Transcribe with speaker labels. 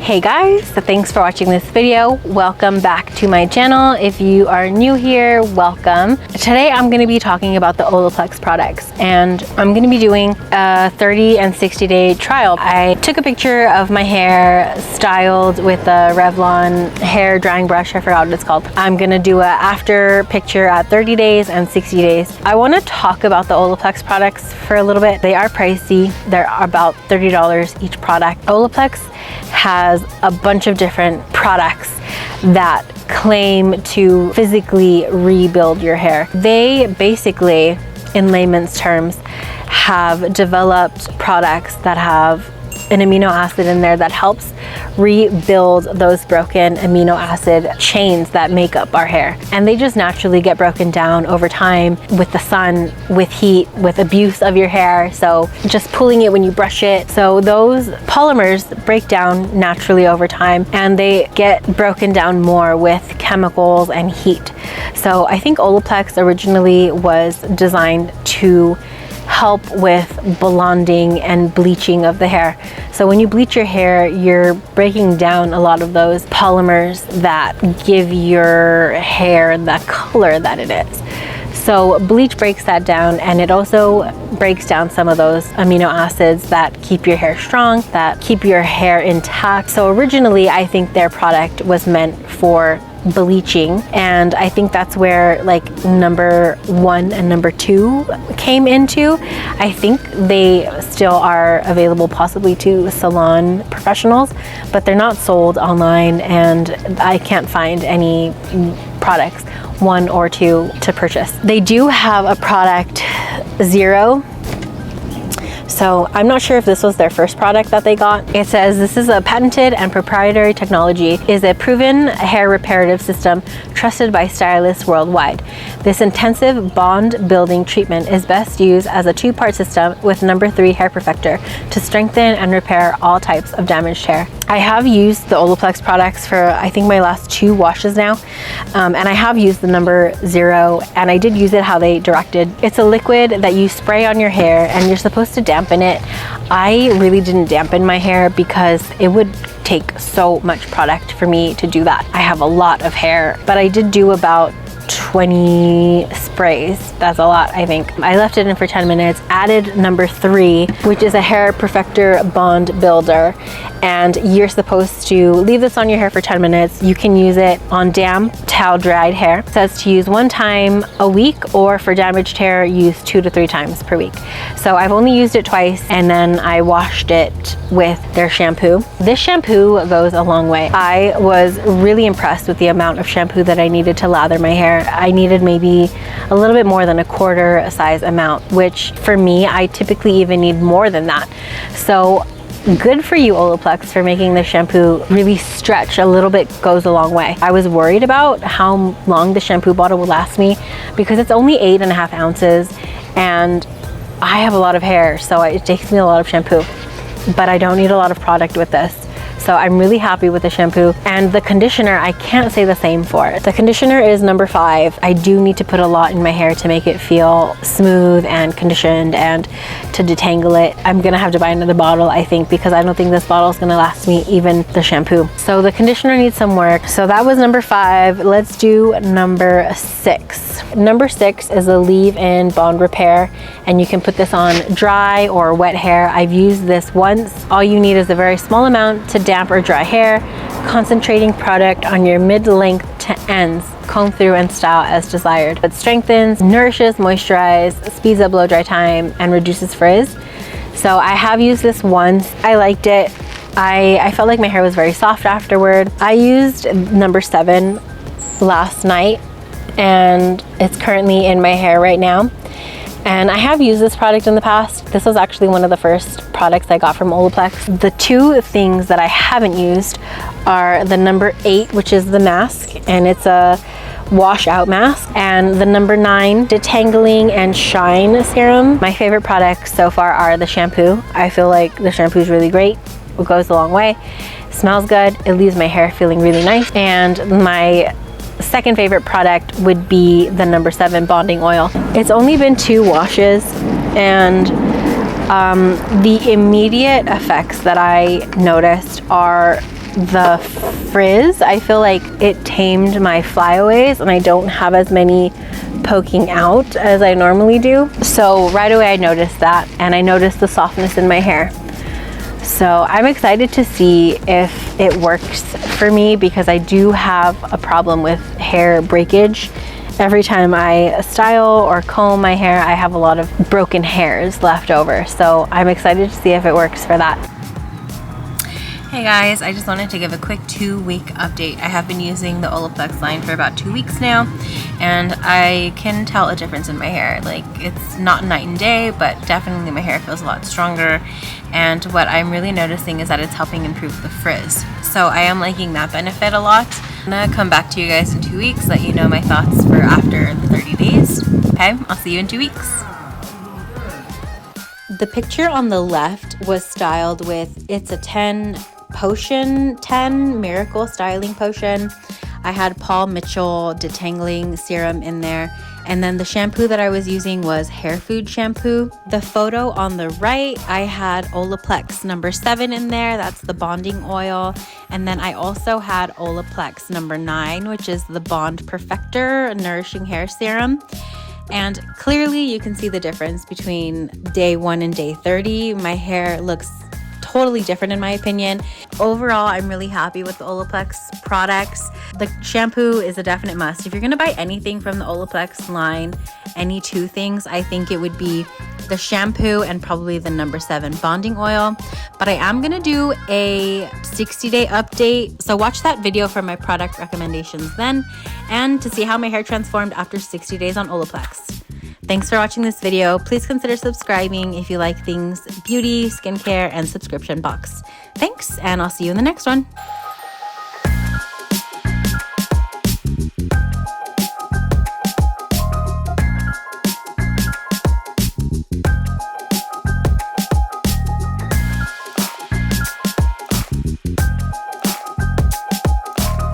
Speaker 1: Hey guys, so thanks for watching this video. Welcome back to my channel. If you are new here, welcome. Today I'm going to be talking about the Olaplex products, and I'm going to be doing a 30 and 60 day trial. I took a picture of my hair styled with a Revlon hair drying brush. I forgot what it's called. I'm going to do a after picture at 30 days and 60 days. I want to talk about the Olaplex products for a little bit. They are pricey. They're about $30 each product. Olaplex has a bunch of different products that claim to physically rebuild your hair. They basically, in layman's terms, have developed products that have an amino acid in there that helps rebuild those broken amino acid chains that make up our hair. And they just naturally get broken down over time with the sun, with heat, with abuse of your hair. So just pulling it when you brush it. So those polymers break down naturally over time, and they get broken down more with chemicals and heat. So I think Olaplex originally was designed to help with blonding and bleaching of the hair. So when you bleach your hair, you're breaking down a lot of those polymers that give your hair the color that it is. So bleach breaks that down, and it also breaks down some of those amino acids that keep your hair strong, that keep your hair intact. So originally, I think their product was meant for bleaching, and I think that's where like number 1 and number 2 came into. I think they still are available possibly to salon professionals, but they're not sold online, and I can't find any products 1 or 2 to purchase. They do have a product 0. So I'm not sure if this was their first product that they got. It says this is a patented and proprietary technology, is a proven hair reparative system trusted by stylists worldwide. This intensive bond building treatment is best used as a 2-part system with number 3 hair perfector to strengthen and repair all types of damaged hair. I have used the Olaplex products for I think my last 2 washes now, and I have used the number 0, and I did use it how they directed. It's a liquid that you spray on your hair, and you're supposed to dampen it. I really didn't dampen my hair because it would take so much product for me to do that. I have a lot of hair, but I did do about 20 sprays. That's a lot, I think. I left it in for 10 minutes, added number 3, which is a hair perfector bond builder, and you're supposed to leave this on your hair for 10 minutes. You can use it on damp, towel dried hair. It says to use 1 time a week, or for damaged hair, use 2 to 3 times per week. So I've only used it twice, and then I washed it with their shampoo. This shampoo goes a long way. I was really impressed with the amount of shampoo that I needed to lather my hair. I needed maybe a little bit more than a quarter size amount, which for me, I typically even need more than that. So good for you, Olaplex, for making the shampoo really stretch. A little bit goes a long way. I was worried about how long the shampoo bottle would last me because it's only 8.5 ounces, and I have a lot of hair, so it takes me a lot of shampoo, but I don't need a lot of product with this. So I'm really happy with the shampoo. And the conditioner, I can't say the same for. The conditioner is number 5. I do need to put a lot in my hair to make it feel smooth and conditioned and to detangle it. I'm gonna have to buy another bottle, I think, because I don't think this bottle is gonna last me even the shampoo. So the conditioner needs some work. So that was number 5. Let's do number 6. Number 6 is a leave-in bond repair, and you can put this on dry or wet hair. I've used this once. All you need is a very small amount to damp or dry hair, concentrating product on your mid-length to ends. Comb through and style as desired. It strengthens, nourishes, moisturizes, speeds up blow dry time, and reduces frizz. So I have used this once. I liked it. I felt like my hair was very soft afterward. I used number 7 last night, and it's currently in my hair right now. And I have used this product in the past. This was actually one of the first products I got from Olaplex. The 2 things that I haven't used are the number 8, which is the mask, and it's a wash out mask, and the number 9 detangling and shine serum. My favorite products so far are the shampoo. I feel like the shampoo is really great. It goes a long way. It smells good. It leaves my hair feeling really nice. And my second favorite product would be the number 7 bonding oil. It's only been 2 washes, and the immediate effects that I noticed are the frizz. I feel like it tamed my flyaways and I don't have as many poking out as I normally do. So right away I noticed that, and I noticed the softness in my hair. So I'm excited to see if it works for me, because I do have a problem with hair breakage. Every time I style or comb my hair, I have a lot of broken hairs left over. So I'm excited to see if it works for that. Hey guys, I just wanted to give a quick 2-week update. I have been using the Olaplex line for about 2 weeks now, and I can tell a difference in my hair. Like, it's not night and day, but definitely my hair feels a lot stronger. And what I'm really noticing is that it's helping improve the frizz. So I am liking that benefit a lot. I'm gonna come back to you guys in 2 weeks, let you know my thoughts for after the 30 days. Okay, I'll see you in 2 weeks. The picture on the left was styled with, it's a 10 miracle styling potion. I had Paul Mitchell detangling serum in there, and then the shampoo that I was using was hair food shampoo. The photo on the right, I had Olaplex number 7 in there. That's the bonding oil. And then I also had Olaplex number 9, which is the Bond Perfector Nourishing Hair Serum. And clearly you can see the difference between day 1 and day 30. My hair looks totally different in my opinion. Overall, I'm really happy with the Olaplex products. The shampoo is a definite must. If you're gonna buy anything from the Olaplex line, any 2 things, I think it would be the shampoo and probably the number 7 bonding oil. But I am gonna do a 60-day update, so watch that video for my product recommendations then, and to see how my hair transformed after 60 days on Olaplex. Thanks for watching this video. Please consider subscribing if you like things beauty, skincare, and subscription box. Thanks, and I'll see you in the next one.